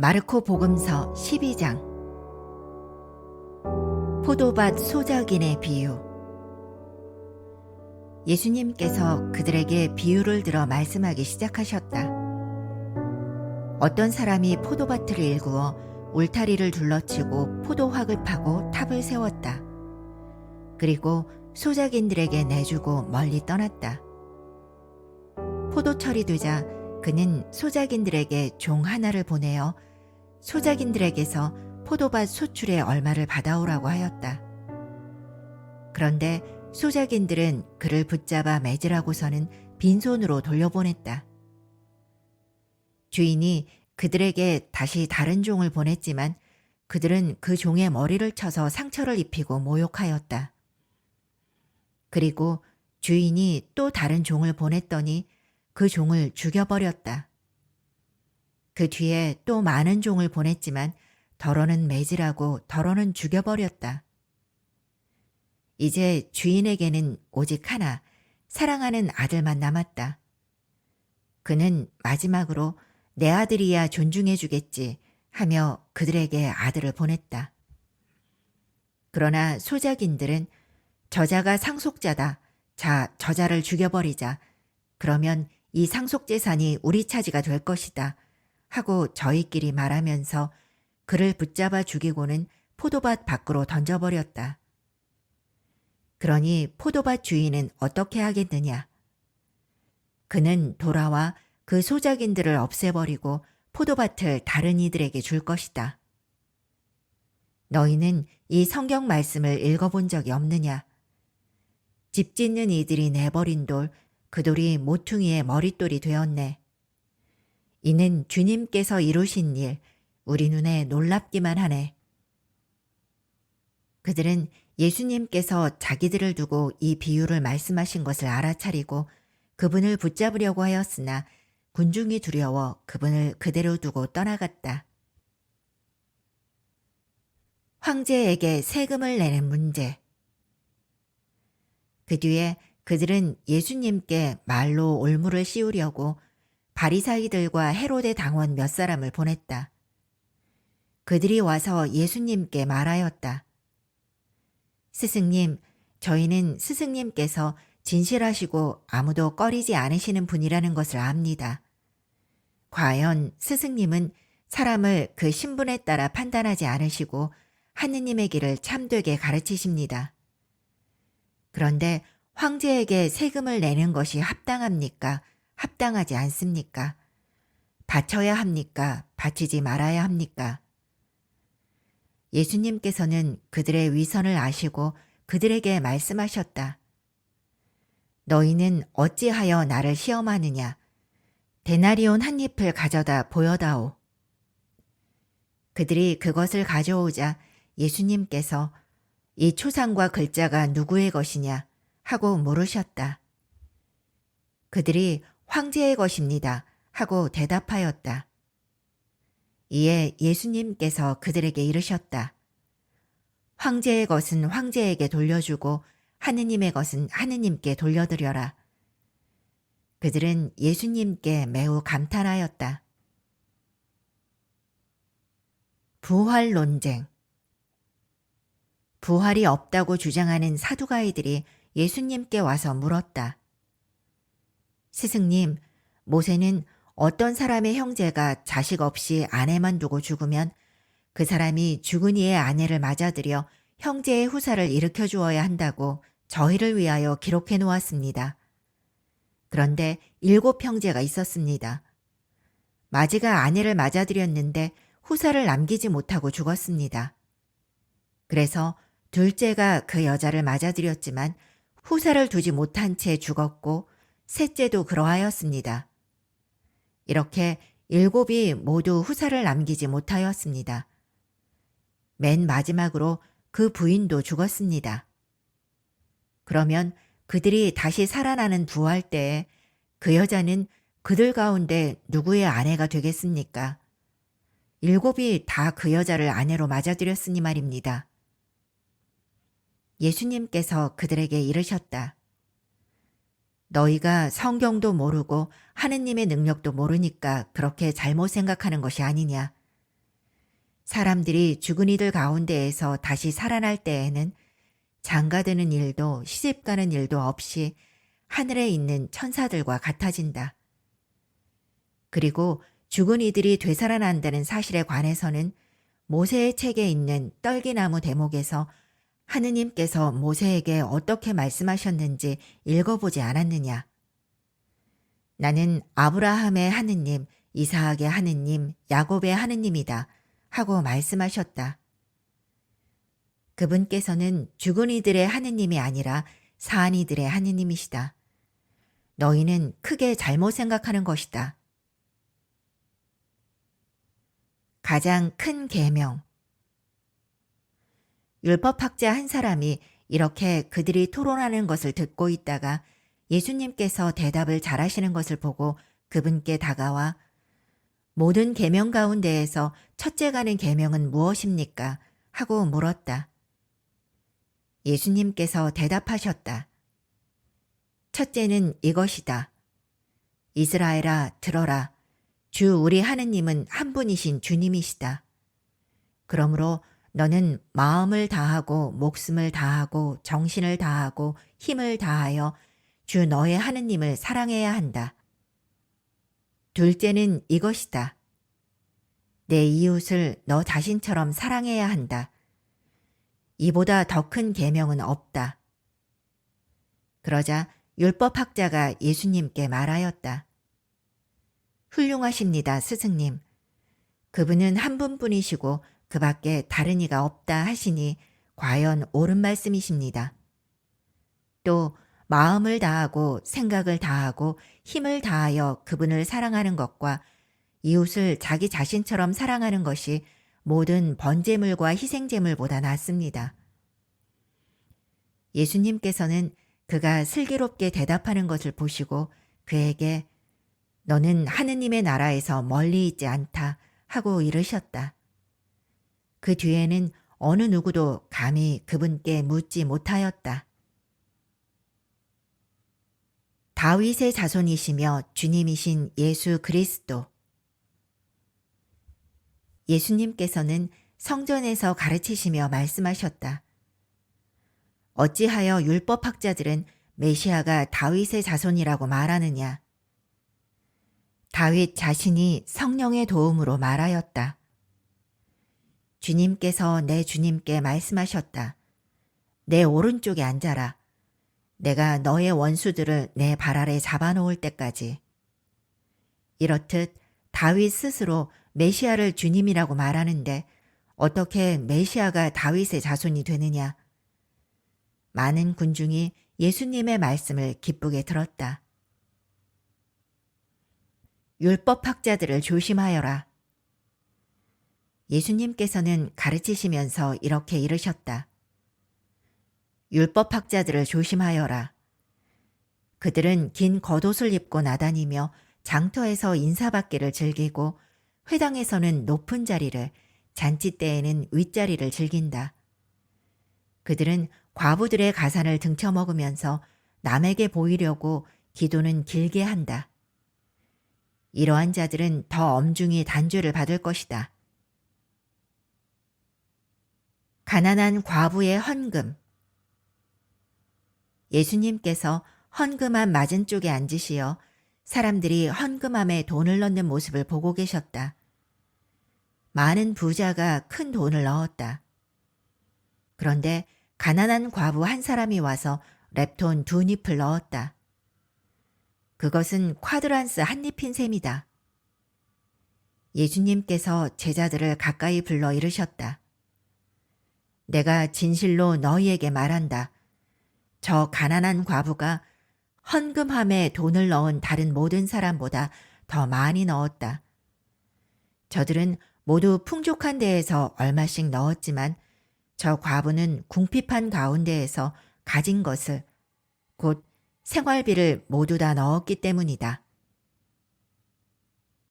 마르코 복음서 12장. 포도밭 소작인의 비유. 예수님께서 그들에게 비유를 들어 말씀하기 시작하셨다. 어떤 사람이 포도밭을 일구어 울타리를 둘러치고 포도확을 파고 탑을 세웠다. 그리고 소작인들에게 내주고 멀리 떠났다. 포도철이 되자 그는 소작인들에게 종 하나를 보내어 소작인들에게서 포도밭 소출의 얼마를 받아오라고 하였다. 그런데 소작인들은 그를 붙잡아 매질하고서는 빈손으로 돌려보냈다. 주인이 그들에게 다시 다른 종을 보냈지만 그들은 그 종의 머리를 쳐서 상처를 입히고 모욕하였다. 그리고 주인이 또 다른 종을 보냈더니 그 종을 죽여버렸다. 그 뒤에 또 많은 종을 보냈지만 덜어는 매질하고 덜어는 죽여버렸다. 이제 주인에게는 오직 하나, 사랑하는 아들만 남았다. 그는 마지막으로 내 아들이야 존중해 주겠지 하며 그들에게 아들을 보냈다. 그러나 소작인들은 저자가 상속자다. 자, 저자를 죽여버리자. 그러면 이 상속재산이 우리 차지가 될 것이다. 하고 저희끼리 말하면서 그를 붙잡아 죽이고는 포도밭 밖으로 던져버렸다. 그러니 포도밭 주인은 어떻게 하겠느냐? 그는 돌아와 그 소작인들을 없애버리고 포도밭을 다른 이들에게 줄 것이다. 너희는 이 성경 말씀을 읽어본 적이 없느냐? 집 짓는 이들이 내버린 돌, 그 돌이 모퉁이의 머릿돌이 되었네. 이는 주님께서 이루신 일, 우리 눈에 놀랍기만 하네. 그들은 예수님께서 자기들을 두고 이 비유를 말씀하신 것을 알아차리고 그분을 붙잡으려고 하였으나 군중이 두려워 그분을 그대로 두고 떠나갔다. 황제에게 세금을 내는 문제. 그 뒤에 그들은 예수님께 말로 올무를 씌우려고 바리사이들과 헤로데 당원 몇 사람을 보냈다. 그들이 와서 예수님께 말하였다. 스승님, 저희는 스승님께서 진실하시고 아무도 꺼리지 않으시는 분이라는 것을 압니다. 과연 스승님은 사람을 그 신분에 따라 판단하지 않으시고 하느님의 길을 참되게 가르치십니다. 그런데 황제에게 세금을 내는 것이 합당합니까? 합당하지 않습니까? 바쳐야 합니까? 바치지 말아야 합니까? 예수님께서는 그들의 위선을 아시고 그들에게 말씀하셨다. 너희는 어찌하여 나를 시험하느냐? 데나리온 한 잎을 가져다 보여다오. 그들이 그것을 가져오자 예수님께서 이 초상과 글자가 누구의 것이냐 하고 물으셨다. 그들이 황제의 것입니다 하고 대답하였다. 이에 예수님께서 그들에게 이르셨다. 황제의 것은 황제에게 돌려주고 하느님의 것은 하느님께 돌려드려라. 그들은 예수님께 매우 감탄하였다. 부활 논쟁. 부활이 없다고 주장하는 사두가이들이 예수님께 와서 물었다. 스승님, 모세는 어떤 사람의 형제가 자식 없이 아내만 두고 죽으면 그 사람이 죽은 이의 아내를 맞아들여 형제의 후사를 일으켜 주어야 한다고 저희를 위하여 기록해 놓았습니다. 그런데 7 형제가 있었습니다. 마지가 아내를 맞아들였는데 후사를 남기지 못하고 죽었습니다. 그래서 둘째가 그 여자를 맞아들였지만 후사를 두지 못한 채 죽었고 셋째도 그러하였습니다. 이렇게 7이 모두 후사를 남기지 못하였습니다. 맨 마지막으로 그 부인도 죽었습니다. 그러면 그들이 다시 살아나는 부활 때에 그 여자는 그들 가운데 누구의 아내가 되겠습니까? 7이 다 그 여자를 아내로 맞아들였으니 말입니다. 예수님께서 그들에게 이르셨다. 너희가 성경도 모르고 하느님의 능력도 모르니까 그렇게 잘못 생각하는 것이 아니냐. 사람들이 죽은 이들 가운데에서 다시 살아날 때에는 장가드는 일도 시집가는 일도 없이 하늘에 있는 천사들과 같아진다. 그리고 죽은 이들이 되살아난다는 사실에 관해서는 모세의 책에 있는 떨기나무 대목에서 하느님께서 모세에게 어떻게 말씀하셨는지 읽어보지 않았느냐. 나는 아브라함의 하느님, 이삭의 하느님, 야곱의 하느님이다 하고 말씀하셨다. 그분께서는 죽은 이들의 하느님이 아니라 사한 이들의 하느님이시다. 너희는 크게 잘못 생각하는 것이다. 가장 큰 계명. 율법학자 한 사람이 이렇게 그들이 토론하는 것을 듣고 있다가 예수님께서 대답을 잘하시는 것을 보고 그분께 다가와 모든 계명 가운데에서 첫째 가는 계명은 무엇입니까? 하고 물었다. 예수님께서 대답하셨다. 첫째는 이것이다. 이스라엘아 들어라. 주 우리 하느님은 한 분이신 주님이시다. 그러므로 너는 마음을 다하고 목숨을 다하고 정신을 다하고 힘을 다하여 주 너의 하느님을 사랑해야 한다. 둘째는 이것이다. 내 이웃을 너 자신처럼 사랑해야 한다. 이보다 더 큰 계명은 없다. 그러자 율법학자가 예수님께 말하였다. 훌륭하십니다, 스승님. 그분은 한 분뿐이시고 그 밖에 다른 이가 없다 하시니 과연 옳은 말씀이십니다. 또 마음을 다하고 생각을 다하고 힘을 다하여 그분을 사랑하는 것과 이웃을 자기 자신처럼 사랑하는 것이 모든 번제물과 희생제물보다 낫습니다. 예수님께서는 그가 슬기롭게 대답하는 것을 보시고 그에게 너는 하느님의 나라에서 멀리 있지 않다 하고 이르셨다. 그 뒤에는 어느 누구도 감히 그분께 묻지 못하였다. 다윗의 자손이시며 주님이신 예수 그리스도. 예수님께서는 성전에서 가르치시며 말씀하셨다. 어찌하여 율법학자들은 메시아가 다윗의 자손이라고 말하느냐? 다윗 자신이 성령의 도움으로 말하였다. 주님께서 내 주님께 말씀하셨다. 내 오른쪽에 앉아라. 내가 너의 원수들을 내 발 아래 잡아놓을 때까지. 이렇듯 다윗 스스로 메시아를 주님이라고 말하는데 어떻게 메시아가 다윗의 자손이 되느냐? 많은 군중이 예수님의 말씀을 기쁘게 들었다. 율법학자들을 조심하여라. 예수님께서는 가르치시면서 이렇게 이르셨다. 율법학자들을 조심하여라. 그들은 긴 겉옷을 입고 나다니며 장터에서 인사받기를 즐기고 회당에서는 높은 자리를, 잔치 때에는 윗자리를 즐긴다. 그들은 과부들의 가산을 등쳐먹으면서 남에게 보이려고 기도는 길게 한다. 이러한 자들은 더 엄중히 단죄를 받을 것이다. 가난한 과부의 헌금. 예수님께서 헌금함 맞은쪽에 앉으시어 사람들이 헌금함에 돈을 넣는 모습을 보고 계셨다. 많은 부자가 큰 돈을 넣었다. 그런데 가난한 과부 한 사람이 와서 랩돈 2잎을 넣었다. 그것은 쿼드란스 한 잎인 셈이다. 예수님께서 제자들을 가까이 불러 이르셨다. 내가 진실로 너희에게 말한다. 저 가난한 과부가 헌금함에 돈을 넣은 다른 모든 사람보다 더 많이 넣었다. 저들은 모두 풍족한 데에서 얼마씩 넣었지만 저 과부는 궁핍한 가운데에서 가진 것을 곧 생활비를 모두 다 넣었기 때문이다.